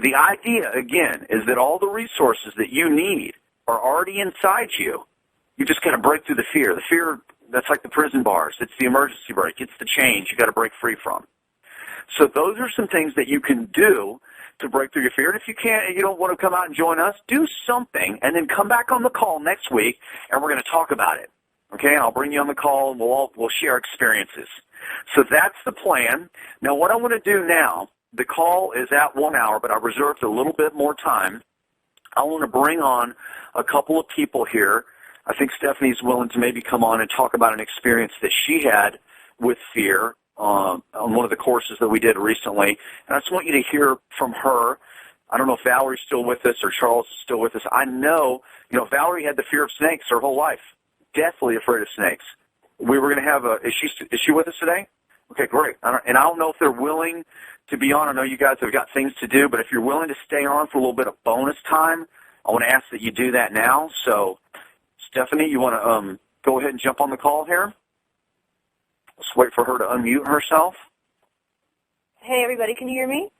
the idea, again, is that all the resources that you need are already inside you. You just got to break through the fear. The fear, that's like the prison bars. It's the emergency brake. It's the chains you got to break free from. So those are some things that you can do to break through your fear. And if you can't, you don't want to come out and join us, do something, and then come back on the call next week, and we're going to talk about it. Okay, and I'll bring you on the call, and we'll share experiences. So that's the plan. Now, what I want to do now, the call is at 1 hour, but I reserved a little bit more time. I want to bring on a couple of people here. I think Stephanie's willing to maybe come on and talk about an experience that she had with fear on one of the courses that we did recently. And I just want you to hear from her. I don't know if Valerie's still with us or Charles is still with us. I know, Valerie had the fear of snakes her whole life, deathly afraid of snakes. We were going to have is she with us today? Okay, great. And I don't know if they're willing to be on. I know you guys have got things to do, but if you're willing to stay on for a little bit of bonus time, I want to ask that you do that now. So, Stephanie, you want to go ahead and jump on the call here? Let's wait for her to unmute herself. Hey, everybody, can you hear me?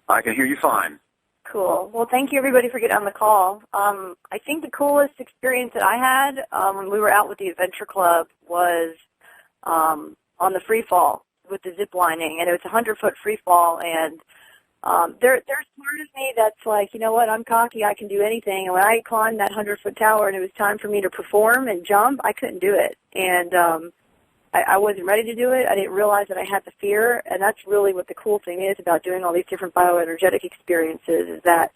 I can hear you fine. Cool. Well, thank you, everybody, for getting on the call. I think the coolest experience that I had when we were out with the Adventure Club was on the free fall with the zip lining, and it was a 100-foot free fall, and there's part of me that's like, you know what, I'm cocky, I can do anything, and when I climbed that 100-foot tower and it was time for me to perform and jump, I couldn't do it, and I wasn't ready to do it. I didn't realize that I had the fear, and that's really what the cool thing is about doing all these different bioenergetic experiences, is that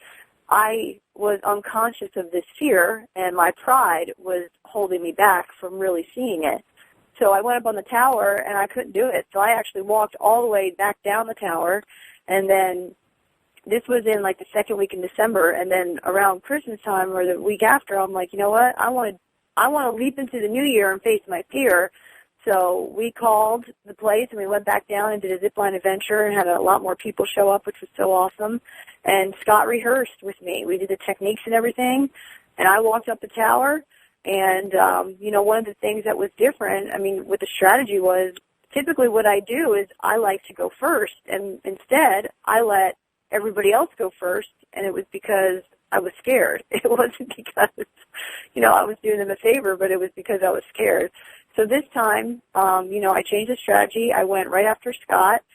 I was unconscious of this fear, and my pride was holding me back from really seeing it. So I went up on the tower, and I couldn't do it. So I actually walked all the way back down the tower, and then this was in like the second week in December, and then around Christmas time or the week after, I'm like, you know what, I want to leap into the new year and face my fear. So we called the place, and we went back down and did a zipline adventure and had a lot more people show up, which was so awesome. And Scott rehearsed with me. We did the techniques and everything, and I walked up the tower. And, one of the things that was different, with the strategy was typically what I do is I like to go first, and instead I let everybody else go first, and it was because I was scared. It wasn't because, I was doing them a favor, but it was because I was scared. So this time, I changed the strategy. I went right after Scott,